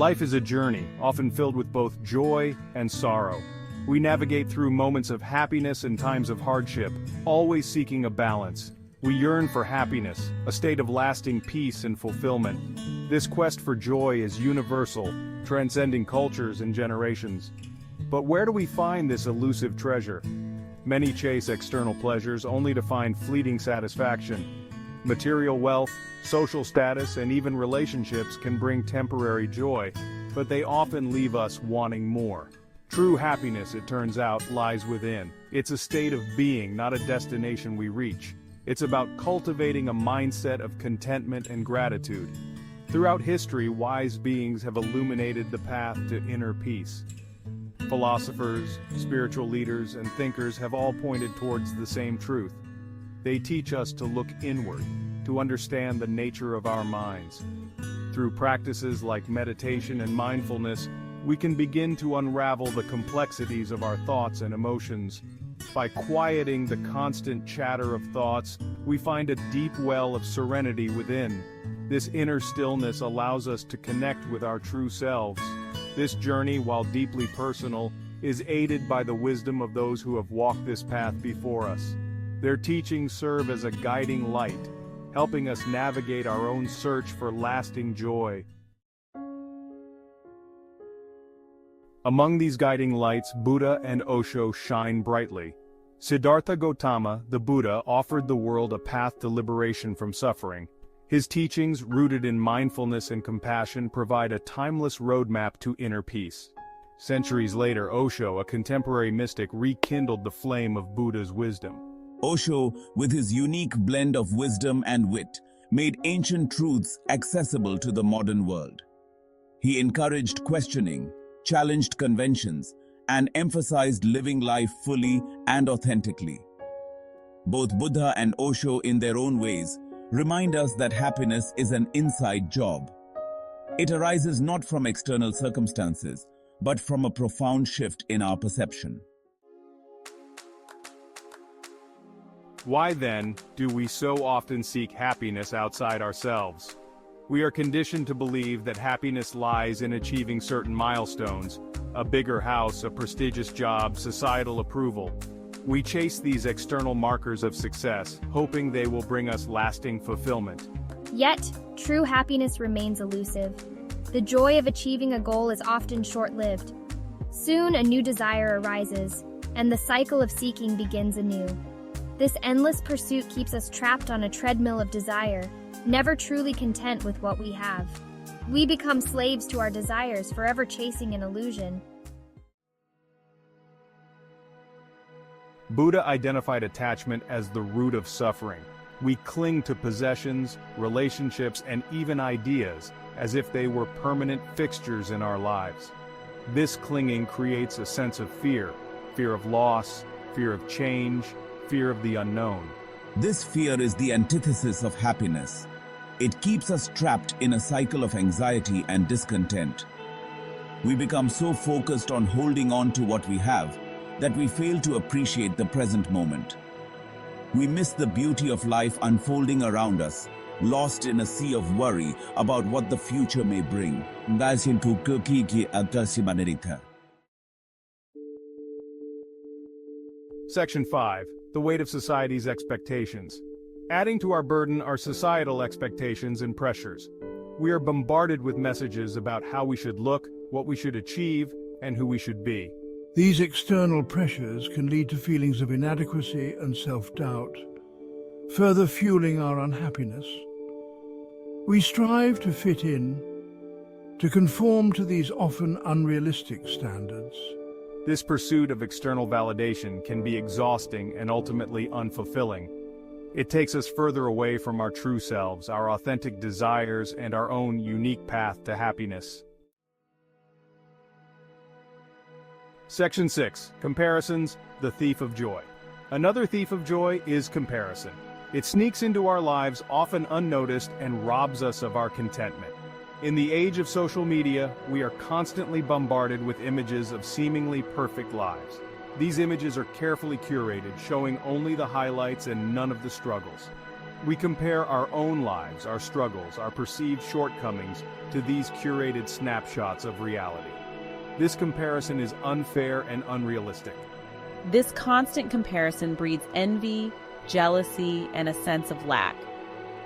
Life is a journey, often filled with both joy and sorrow. We navigate through moments of happiness and times of hardship, always seeking a balance. We yearn for happiness, a state of lasting peace and fulfillment. This quest for joy is universal, transcending cultures and generations. But where do we find this elusive treasure? Many chase external pleasures only to find fleeting satisfaction. Material wealth, social status, and even relationships can bring temporary joy, but they often leave us wanting more. True happiness, it turns out, lies within. It's a state of being, not a destination we reach. It's about cultivating a mindset of contentment and gratitude. Throughout history, wise beings have illuminated the path to inner peace. Philosophers, spiritual leaders, and thinkers have all pointed towards the same truth. They teach us to look inward, to understand the nature of our minds. Through practices like meditation and mindfulness, we can begin to unravel the complexities of our thoughts and emotions. By quieting the constant chatter of thoughts, we find a deep well of serenity within. This inner stillness allows us to connect with our true selves. This journey, while deeply personal, is aided by the wisdom of those who have walked this path before us. Their teachings serve as a guiding light, helping us navigate our own search for lasting joy. Among these guiding lights, Buddha and Osho shine brightly. Siddhartha Gautama, the Buddha, offered the world a path to liberation from suffering. His teachings, rooted in mindfulness and compassion, provide a timeless roadmap to inner peace. Centuries later, Osho, a contemporary mystic, rekindled the flame of Buddha's wisdom. Osho, with his unique blend of wisdom and wit, made ancient truths accessible to the modern world. He encouraged questioning, challenged conventions, and emphasized living life fully and authentically. Both Buddha and Osho, in their own ways, remind us that happiness is an inside job. It arises not from external circumstances, but from a profound shift in our perception. Why then do we so often seek happiness outside ourselves? We are conditioned to believe that happiness lies in achieving certain milestones, a bigger house, a prestigious job, societal approval. We chase these external markers of success, hoping they will bring us lasting fulfillment. Yet, true happiness remains elusive. The joy of achieving a goal is often short-lived. Soon a new desire arises, and the cycle of seeking begins anew. This endless pursuit keeps us trapped on a treadmill of desire, never truly content with what we have. We become slaves to our desires, forever chasing an illusion. Buddha identified attachment as the root of suffering. We cling to possessions, relationships, and even ideas as if they were permanent fixtures in our lives. This clinging creates a sense of fear of loss, fear of change, fear of the unknown. This fear is the antithesis of happiness. It keeps us trapped in a cycle of anxiety and discontent. We become so focused on holding on to what we have that we fail to appreciate the present moment. We miss the beauty of life unfolding around us, lost in a sea of worry about what the future may bring. Section 5. The weight of society's expectations. Adding to our burden are societal expectations and pressures. We are bombarded with messages about how we should look, what we should achieve, and who we should be. These external pressures can lead to feelings of inadequacy and self-doubt, further fueling our unhappiness. We strive to fit in, to conform to these often unrealistic standards. This pursuit of external validation can be exhausting and ultimately unfulfilling. It takes us further away from our true selves, our authentic desires, and our own unique path to happiness. Section 6. Comparisons, the thief of joy. Another thief of joy is comparison. It sneaks into our lives often unnoticed and robs us of our contentment. In the age of social media, we are constantly bombarded with images of seemingly perfect lives. These images are carefully curated, showing only the highlights and none of the struggles. We compare our own lives, our struggles, our perceived shortcomings to these curated snapshots of reality. This comparison is unfair and unrealistic. This constant comparison breeds envy, jealousy, and a sense of lack.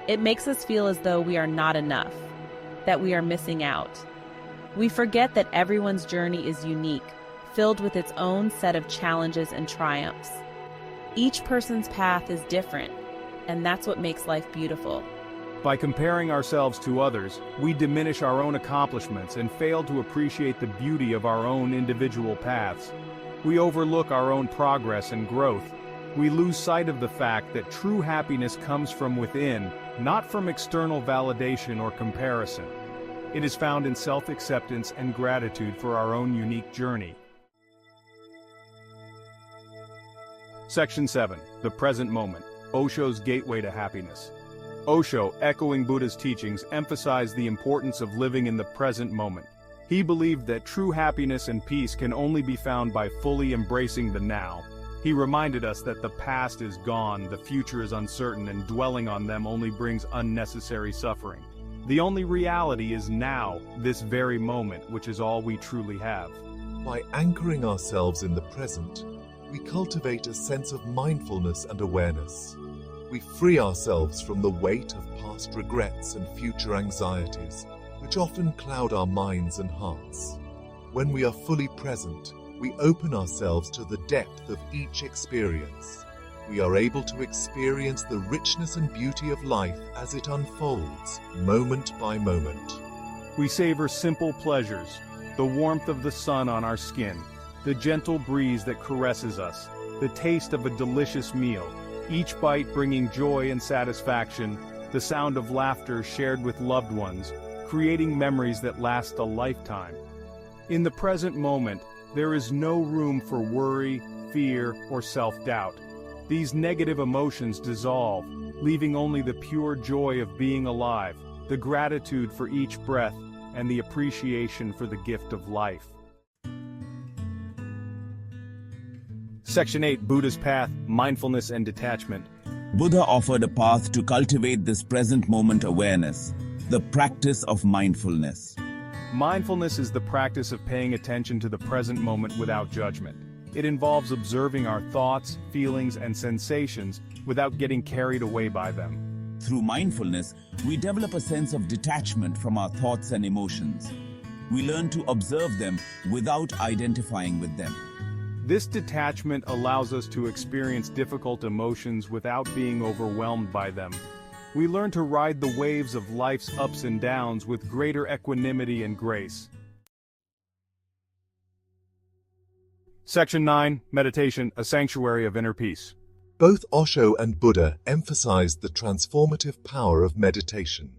It makes us feel as though we are not enough, that we are missing out. We forget that everyone's journey is unique, filled with its own set of challenges and triumphs. Each person's path is different, and that's what makes life beautiful. By comparing ourselves to others, we diminish our own accomplishments and fail to appreciate the beauty of our own individual paths. We overlook our own progress and growth. We lose sight of the fact that true happiness comes from within, not from external validation or comparison. It is found in self-acceptance and gratitude for our own unique journey. Section 7. The Present Moment. Osho's Gateway to Happiness. Osho, echoing Buddha's teachings, emphasized the importance of living in the present moment. He believed that true happiness and peace can only be found by fully embracing the now. He reminded us that the past is gone, the future is uncertain, and dwelling on them only brings unnecessary suffering. The only reality is now, this very moment, which is all we truly have. By anchoring ourselves in the present, we cultivate a sense of mindfulness and awareness. We free ourselves from the weight of past regrets and future anxieties, which often cloud our minds and hearts. When we are fully present, we open ourselves to the depth of each experience. We are able to experience the richness and beauty of life as it unfolds, moment by moment. We savor simple pleasures, the warmth of the sun on our skin, the gentle breeze that caresses us, the taste of a delicious meal, each bite bringing joy and satisfaction, the sound of laughter shared with loved ones, creating memories that last a lifetime. In the present moment, there is no room for worry, fear, or self-doubt. These negative emotions dissolve, leaving only the pure joy of being alive, the gratitude for each breath, and the appreciation for the gift of life. Section 8. Buddha's Path, Mindfulness and Detachment. Buddha offered a path to cultivate this present moment awareness, the practice of mindfulness. Mindfulness is the practice of paying attention to the present moment without judgment. It involves observing our thoughts, feelings, and sensations without getting carried away by them. Through mindfulness, we develop a sense of detachment from our thoughts and emotions. We learn to observe them without identifying with them. This detachment allows us to experience difficult emotions without being overwhelmed by them. We learn to ride the waves of life's ups and downs with greater equanimity and grace. Section 9. Meditation, a sanctuary of inner peace. Both Osho and Buddha emphasized the transformative power of meditation.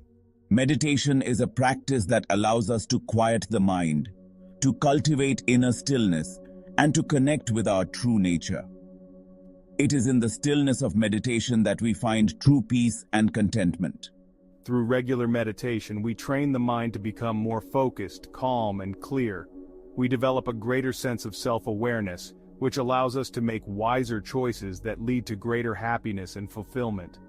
Meditation is a practice that allows us to quiet the mind, to cultivate inner stillness, and to connect with our true nature. It is in the stillness of meditation that we find true peace and contentment. Through regular meditation, we train the mind to become more focused, calm, and clear. We develop a greater sense of self-awareness, which allows us to make wiser choices that lead to greater happiness and fulfillment.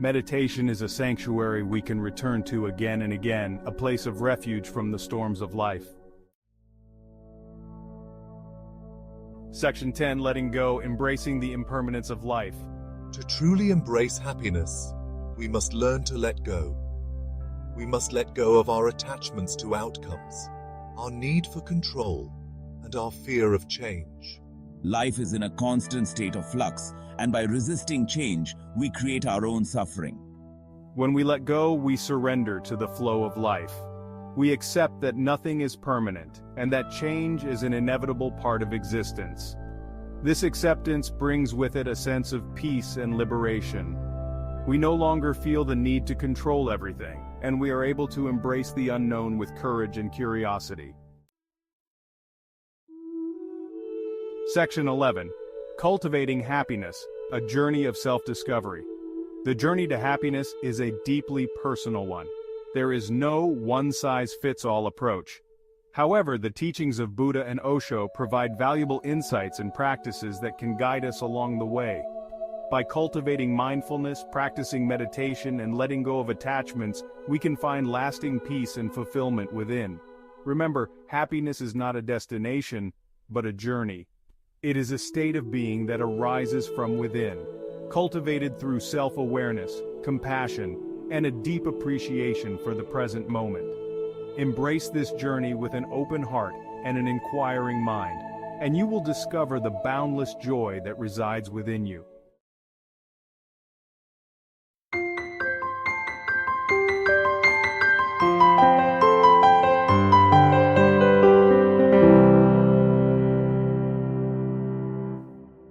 Meditation is a sanctuary we can return to again and again, a place of refuge from the storms of life. Section 10. Letting Go, Embracing the Impermanence of Life. To truly embrace happiness, we must learn to let go. We must let go of our attachments to outcomes, our need for control, and our fear of change. Life is in a constant state of flux, and by resisting change, we create our own suffering. When we let go, we surrender to the flow of life. We accept that nothing is permanent, and that change is an inevitable part of existence. This acceptance brings with it a sense of peace and liberation. We no longer feel the need to control everything, and we are able to embrace the unknown with courage and curiosity. Section 11. Cultivating Happiness, a Journey of Self-Discovery. The journey to happiness is a deeply personal one. There is no one-size-fits-all approach. However, the teachings of Buddha and Osho provide valuable insights and practices that can guide us along the way. By cultivating mindfulness, practicing meditation, and letting go of attachments, we can find lasting peace and fulfillment within. Remember, happiness is not a destination, but a journey. It is a state of being that arises from within, cultivated through self-awareness, compassion, and a deep appreciation for the present moment. Embrace this journey with an open heart and an inquiring mind, and you will discover the boundless joy that resides within you.